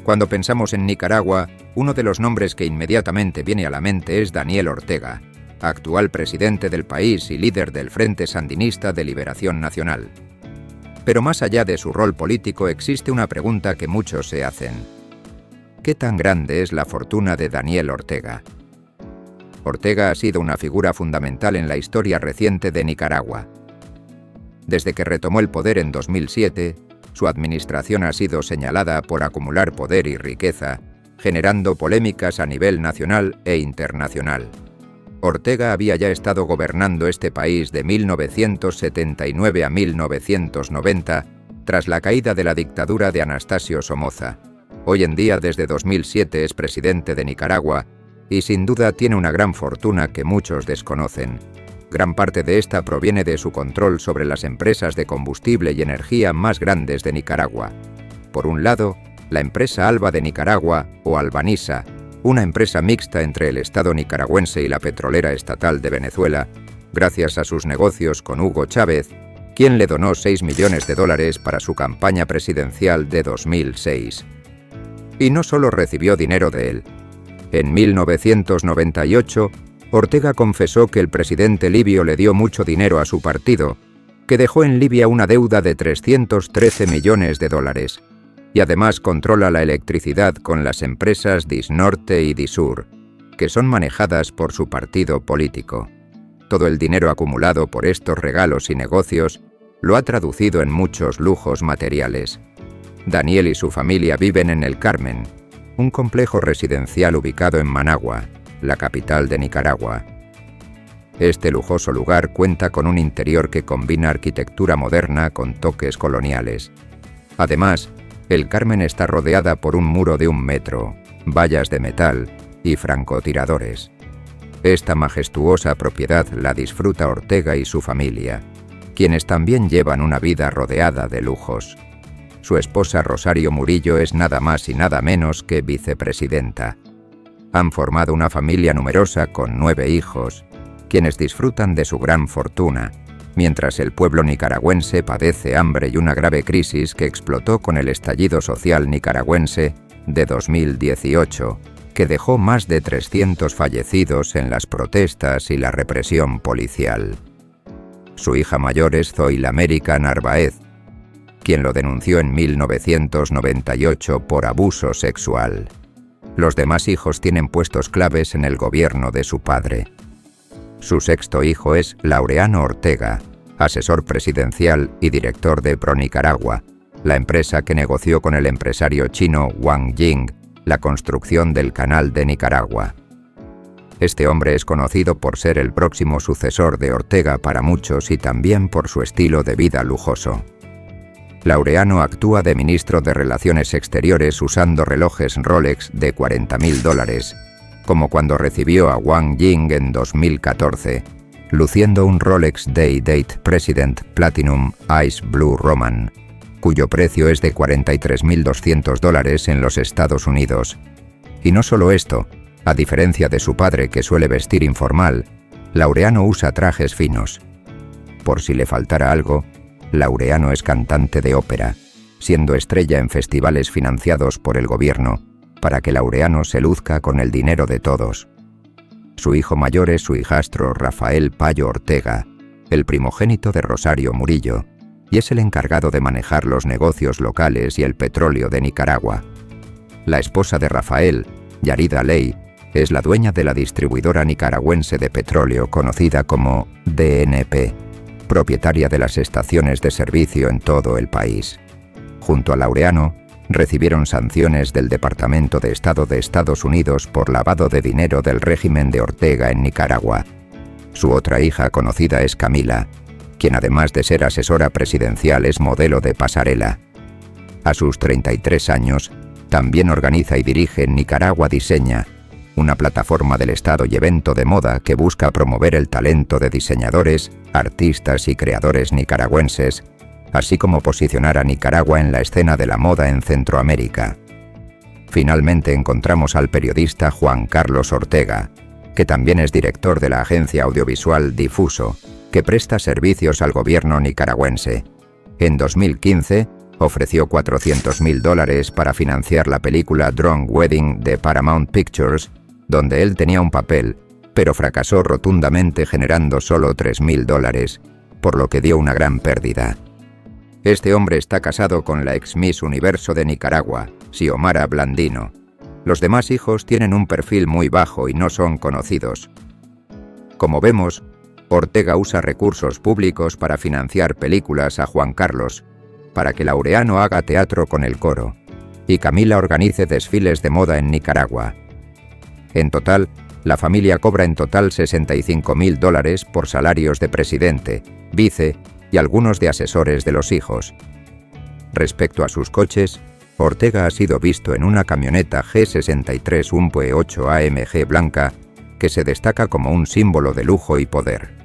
Cuando pensamos en Nicaragua, uno de los nombres que inmediatamente viene a la mente es Daniel Ortega, actual presidente del país y líder del Frente Sandinista de Liberación Nacional. Pero más allá de su rol político existe una pregunta que muchos se hacen. ¿Qué tan grande es la fortuna de Daniel Ortega? Ortega ha sido una figura fundamental en la historia reciente de Nicaragua. Desde que retomó el poder en 2007, su administración ha sido señalada por acumular poder y riqueza, generando polémicas a nivel nacional e internacional. Ortega había ya estado gobernando este país de 1979 a 1990, tras la caída de la dictadura de Anastasio Somoza. Hoy en día, desde 2007, es presidente de Nicaragua y sin duda tiene una gran fortuna que muchos desconocen. Gran parte de esta proviene de su control sobre las empresas de combustible y energía más grandes de Nicaragua. Por un lado, la empresa Alba de Nicaragua, o Albanisa, una empresa mixta entre el Estado nicaragüense y la petrolera estatal de Venezuela, gracias a sus negocios con Hugo Chávez, quien le donó $6 millones para su campaña presidencial de 2006. Y no solo recibió dinero de él. En 1998, Ortega confesó que el presidente libio le dio mucho dinero a su partido, que dejó en Libia una deuda de $313 millones, y además controla la electricidad con las empresas Disnorte y Disur, que son manejadas por su partido político. Todo el dinero acumulado por estos regalos y negocios lo ha traducido en muchos lujos materiales. Daniel y su familia viven en El Carmen, un complejo residencial ubicado en Managua, la capital de Nicaragua. Este lujoso lugar cuenta con un interior que combina arquitectura moderna con toques coloniales. Además, El Carmen está rodeada por un muro de 1 metro, vallas de metal y francotiradores. Esta majestuosa propiedad la disfruta Ortega y su familia, quienes también llevan una vida rodeada de lujos. Su esposa Rosario Murillo es nada más y nada menos que vicepresidenta. Han formado una familia numerosa con 9 hijos, quienes disfrutan de su gran fortuna, mientras el pueblo nicaragüense padece hambre y una grave crisis que explotó con el estallido social nicaragüense de 2018, que dejó más de 300 fallecidos en las protestas y la represión policial. Su hija mayor es Zoila América Narváez, quien lo denunció en 1998 por abuso sexual. Los demás hijos tienen puestos claves en el gobierno de su padre. Su 6º hijo es Laureano Ortega, asesor presidencial y director de ProNicaragua, la empresa que negoció con el empresario chino Wang Ying la construcción del Canal de Nicaragua. Este hombre es conocido por ser el próximo sucesor de Ortega para muchos y también por su estilo de vida lujoso. Laureano actúa de ministro de Relaciones Exteriores usando relojes Rolex de $40.000, como cuando recibió a Wang Ying en 2014, luciendo un Rolex Day-Date President Platinum Ice Blue Roman, cuyo precio es de $43.200 en los Estados Unidos. Y no solo esto, a diferencia de su padre que suele vestir informal, Laureano usa trajes finos. Por si le faltara algo, Laureano es cantante de ópera, siendo estrella en festivales financiados por el gobierno, para que Laureano se luzca con el dinero de todos. Su hijo mayor es su hijastro Rafael Payo Ortega, el primogénito de Rosario Murillo, y es el encargado de manejar los negocios locales y el petróleo de Nicaragua. La esposa de Rafael, Yarida Ley, es la dueña de la distribuidora nicaragüense de petróleo conocida como DNP, propietaria de las estaciones de servicio en todo el país. Junto a Laureano, recibieron sanciones del Departamento de Estado de Estados Unidos por lavado de dinero del régimen de Ortega en Nicaragua. Su otra hija conocida es Camila, quien además de ser asesora presidencial es modelo de pasarela. A sus 33 años, también organiza y dirige Nicaragua Diseña, una plataforma del Estado y evento de moda que busca promover el talento de diseñadores, artistas y creadores nicaragüenses, así como posicionar a Nicaragua en la escena de la moda en Centroamérica. Finalmente encontramos al periodista Juan Carlos Ortega, que también es director de la agencia audiovisual Difuso, que presta servicios al gobierno nicaragüense. En 2015, ofreció $400.000 para financiar la película Drunk Wedding de Paramount Pictures, donde él tenía un papel, pero fracasó rotundamente generando solo $3.000, por lo que dio una gran pérdida. Este hombre está casado con la ex Miss Universo de Nicaragua, Xiomara Blandino. Los demás hijos tienen un perfil muy bajo y no son conocidos. Como vemos, Ortega usa recursos públicos para financiar películas a Juan Carlos, para que Laureano haga teatro con el coro, y Camila organice desfiles de moda en Nicaragua. En total, la familia cobra en total $65.000 por salarios de presidente, vice y algunos de asesores de los hijos. Respecto a sus coches, Ortega ha sido visto en una camioneta G63 1.8 AMG blanca que se destaca como un símbolo de lujo y poder.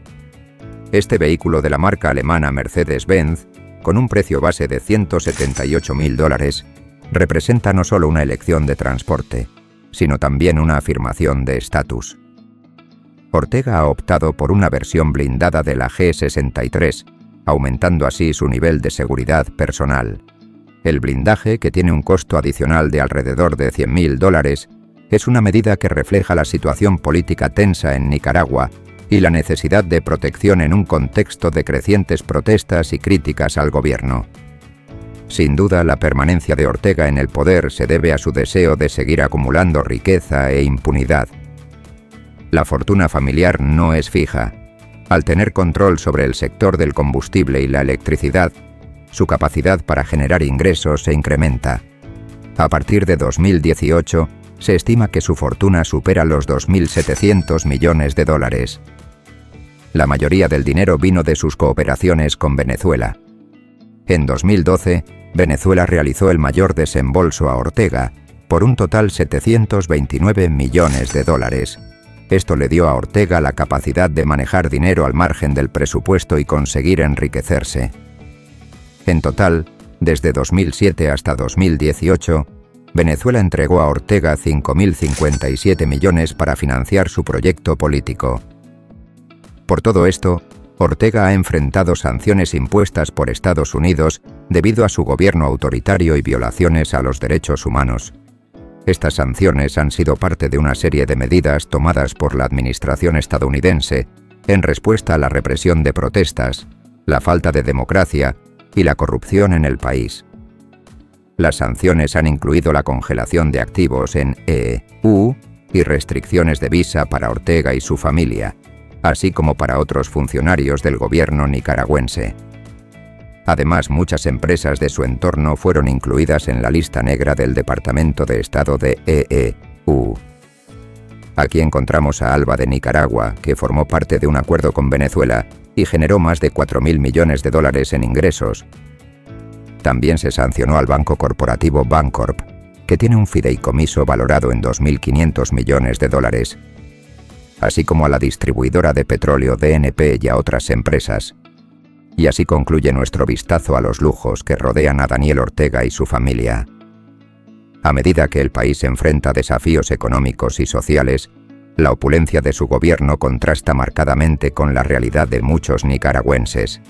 Este vehículo de la marca alemana Mercedes-Benz, con un precio base de $178.000, representa no solo una elección de transporte, sino también una afirmación de estatus. Ortega ha optado por una versión blindada de la G63, aumentando así su nivel de seguridad personal. El blindaje, que tiene un costo adicional de alrededor de $100.000, es una medida que refleja la situación política tensa en Nicaragua y la necesidad de protección en un contexto de crecientes protestas y críticas al gobierno. Sin duda, la permanencia de Ortega en el poder se debe a su deseo de seguir acumulando riqueza e impunidad. La fortuna familiar no es fija. Al tener control sobre el sector del combustible y la electricidad, su capacidad para generar ingresos se incrementa. A partir de 2018, se estima que su fortuna supera los $2.700 millones. La mayoría del dinero vino de sus cooperaciones con Venezuela. En 2012, Venezuela realizó el mayor desembolso a Ortega, por un total $729 millones. Esto le dio a Ortega la capacidad de manejar dinero al margen del presupuesto y conseguir enriquecerse. En total, desde 2007 hasta 2018, Venezuela entregó a Ortega 5.057 millones para financiar su proyecto político. Por todo esto, Ortega ha enfrentado sanciones impuestas por Estados Unidos debido a su gobierno autoritario y violaciones a los derechos humanos. Estas sanciones han sido parte de una serie de medidas tomadas por la administración estadounidense en respuesta a la represión de protestas, la falta de democracia y la corrupción en el país. Las sanciones han incluido la congelación de activos en EU y restricciones de visa para Ortega y su familia, así como para otros funcionarios del gobierno nicaragüense. Además, muchas empresas de su entorno fueron incluidas en la lista negra del Departamento de Estado de EU. Aquí encontramos a Alba de Nicaragua, que formó parte de un acuerdo con Venezuela y generó más de $4.000 millones en ingresos. También se sancionó al banco corporativo Bancorp, que tiene un fideicomiso valorado en $2.500 millones, así como a la distribuidora de petróleo DNP y a otras empresas. Y así concluye nuestro vistazo a los lujos que rodean a Daniel Ortega y su familia. A medida que el país enfrenta desafíos económicos y sociales, la opulencia de su gobierno contrasta marcadamente con la realidad de muchos nicaragüenses.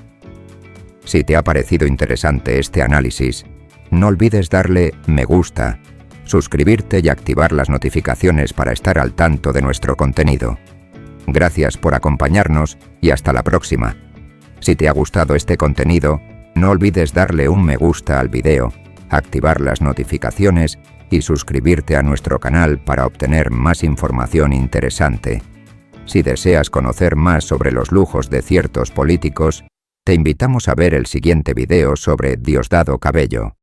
Si te ha parecido interesante este análisis, no olvides darle me gusta, suscribirte y activar las notificaciones para estar al tanto de nuestro contenido. Gracias por acompañarnos y hasta la próxima. Si te ha gustado este contenido, no olvides darle un me gusta al video, activar las notificaciones y suscribirte a nuestro canal para obtener más información interesante. Si deseas conocer más sobre los lujos de ciertos políticos, te invitamos a ver el siguiente video sobre Diosdado Cabello.